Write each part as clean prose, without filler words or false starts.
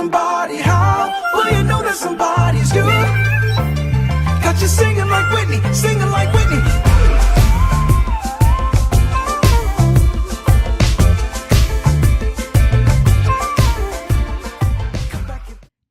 somebody, how will you know that somebody's you? Got you singing like Whitney, singing like Whitney.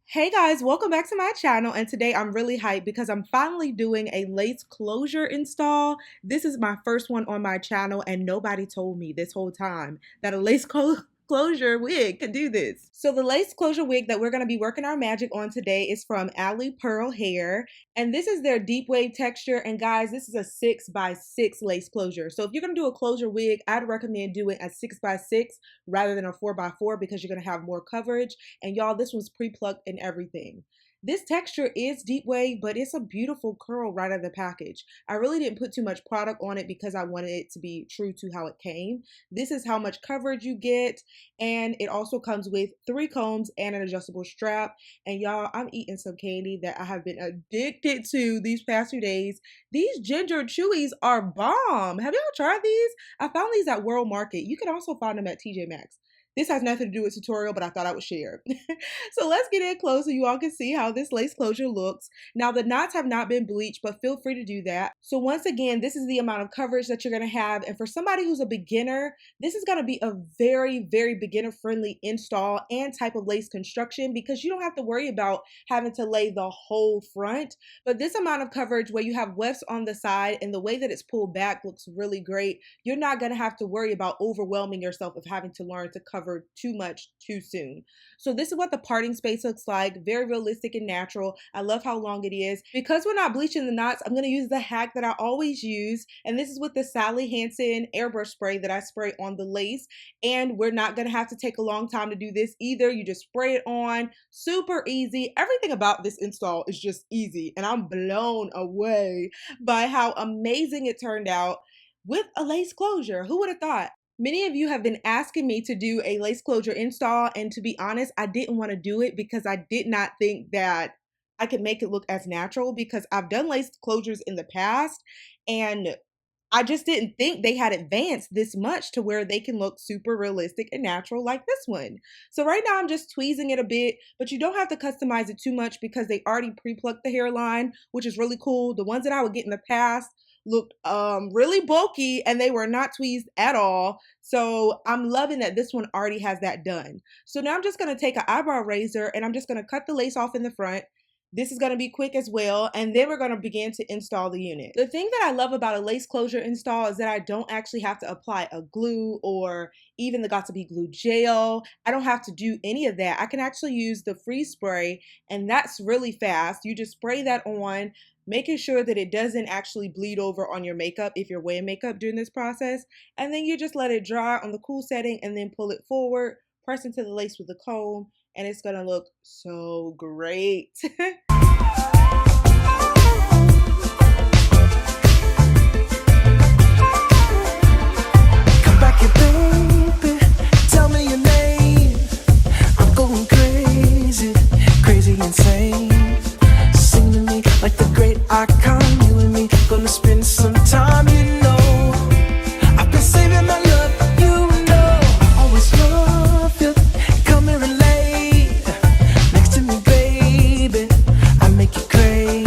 Hey guys, welcome back to my channel, and today I'm really hyped because I'm finally doing a lace closure install. This is my first one on my channel and nobody told me this whole time that a lace closure wig could do this. So the lace closure wig that we're going to be working our magic on today is from Alipearl Hair, and this is their deep wave texture. And guys, this is a 6x6 lace closure. So if you're going to do a closure wig, I'd recommend doing a 6x6 rather than a 4x4 because you're going to have more coverage. And y'all, this one's pre-plucked and everything. This texture is deep wave, but it's a beautiful curl right out of the package. I really didn't put too much product on it because I wanted it to be true to how it came. This is how much coverage you get, and it also comes with 3 combs and an adjustable strap. And y'all, I'm eating some candy that I have been addicted to these past few days. These ginger chewies are bomb. Have y'all tried these? I found these at World Market. You can also find them at TJ Maxx. This has nothing to do with tutorial, but I thought I would share. So let's get in close so you all can see how this lace closure looks. Now the knots have not been bleached, but feel free to do that. So once again, this is the amount of coverage that you're gonna have. And for somebody who's a beginner, this is gonna be a very, very beginner friendly install and type of lace construction because you don't have to worry about having to lay the whole front. But this amount of coverage where you have wefts on the side and the way that it's pulled back looks really great. You're not gonna have to worry about overwhelming yourself of having to learn to cover too much too soon. So this is what the parting space looks like. Very realistic and natural. I love how long it is. Because we're not bleaching the knots, I'm going to use the hack that I always use, and this is with the Sally Hansen airbrush spray that I spray on the lace. And we're not going to have to take a long time to do this either. You just spray it on. Super easy. Everything about this install is just easy, and I'm blown away by how amazing it turned out with a lace closure. Who would have thought? Many of you have been asking me to do a lace closure install, and to be honest, I didn't want to do it because I did not think that I could make it look as natural, because I've done lace closures in the past and I just didn't think they had advanced this much to where they can look super realistic and natural like this one. So right now I'm just tweezing it a bit, but you don't have to customize it too much because they already pre-plucked the hairline, which is really cool. The ones that I would get in the past looked really bulky and they were not tweezed at all. So I'm loving that this one already has that done. So now I'm just going to take an eyebrow razor and I'm just going to cut the lace off in the front. This is going to be quick as well, and then we're going to begin to install the unit. The thing that I love about a lace closure install is that I don't actually have to apply a glue or even the Got2b glue gel. I don't have to do any of that. I can actually use the freeze spray, and that's really fast. You just spray that on, making sure that it doesn't actually bleed over on your makeup if you're wearing makeup during this process. And then you just let it dry on the cool setting and then pull it forward, press into the lace with a comb, and it's gonna look so great. Come back here, baby, tell me your name. I'm going crazy, crazy insane. Sing to me like the great icon. You and me gonna spend some time, you know. I've been saving my love, you know. I always love you. Come here and lay next to me, baby. I make you crave.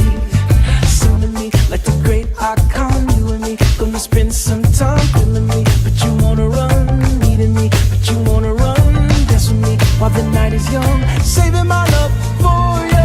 Sing to me like the great icon. You and me gonna spend some time feeling me, but you wanna run, needing me, but you wanna run. Dance with me while the night is young. Saving my love for you.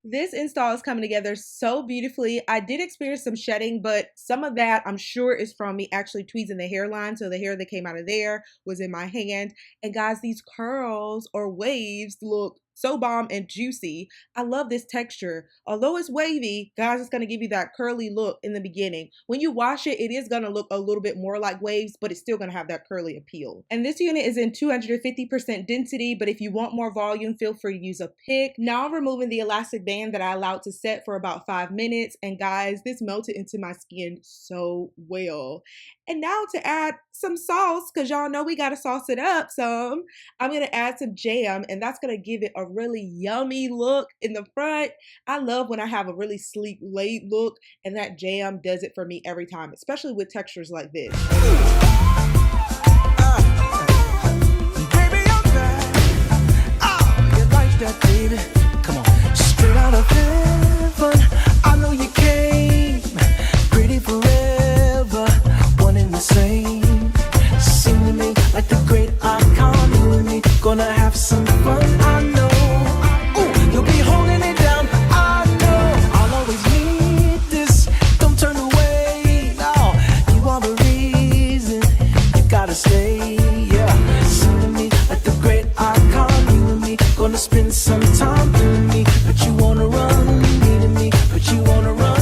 This install is coming together so beautifully. I did experience some shedding, but some of that I'm sure is from me actually tweezing the hairline. So the hair that came out of there was in my hand. And guys, these curls or waves look so bomb and juicy. I love this texture. Although it's wavy, guys, it's gonna give you that curly look in the beginning. When you wash it, it is gonna look a little bit more like waves, but it's still gonna have that curly appeal. And this unit is in 250% density, but if you want more volume, feel free to use a pick. Now I'm removing the elastic band that I allowed to set for about 5 minutes, and guys, this melted into my skin so well. And now to add some sauce, because y'all know we gotta sauce it up some, I'm gonna add some jam, and that's gonna give it a really yummy look in the front. I love when I have a really sleek, laid look, and that jam does it for me every time, especially with textures like this. Baby, I'm back. Oh, you like that, baby? Come on, straight out of heaven. I know you came, pretty forever, one and the same. Sing to me like the great icon. You and me gonna have some fun. I know. Ooh, you'll be holding it down. I know. I'll always need this. Don't turn away. No, you are the reason. You gotta stay. Yeah, sing to me like the great icon. You and me gonna spend some time doing me, but you wanna run. Needing me, but you wanna run.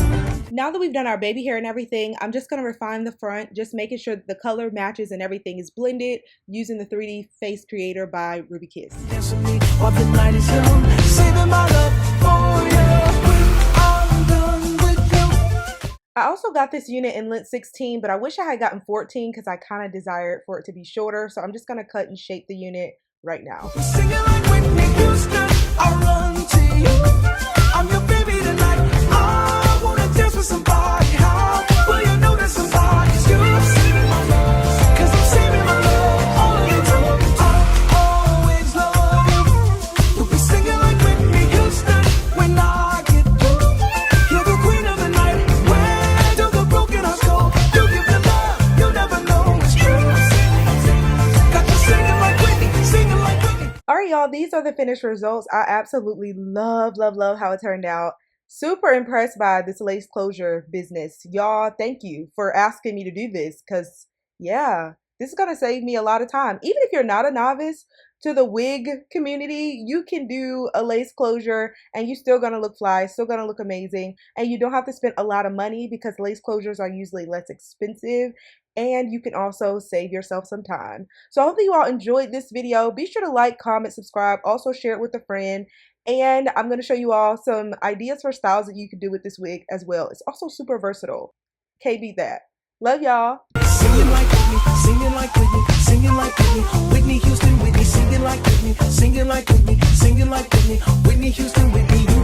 Now that we've done our baby hair and everything, I'm just going to refine the front, just making sure that the color matches and everything is blended using the 3D Face Creator by Ruby Kiss. Dance with me while the night is young. Saving my love for you. When I'm done with you. I also got this unit in length 16, but I wish I had gotten 14 because I kind of desired for it to be shorter. So I'm just going to cut and shape the unit right now. Singing like Whitney Houston, I run to you. I'm your baby tonight. I wanna dance with somebody. How will you know that somebody's you? I'm saving my love, 'cause I'm saving my love all the time. I always love you. You'll be singing like Whitney Houston when I get through. You're the queen of the night. Where do the broken hearts go? You give the love, you'll never know it's true. Got you singing like Whitney, singing like Whitney. All right, y'all, these are the finished results. I absolutely love how it turned out. Super impressed by this lace closure business. Y'all, thank you for asking me to do this because, yeah, this is going to save me a lot of time. Even if you're not a novice to the wig community, you can do a lace closure and you're still going to look fly, still going to look amazing. And you don't have to spend a lot of money because lace closures are usually less expensive. And you can also save yourself some time. So I hope that you all enjoyed this video. Be sure to like, comment, subscribe, also share it with a friend. And I'm going to show you all some ideas for styles that you can do with this wig as well. It's also super versatile. Can't beat that. Love y'all. Singing like Whitney, singing like Whitney, singing like Whitney, Whitney Houston, Whitney, singing like Whitney, singing like Whitney, singing like Whitney, Whitney Houston, Whitney.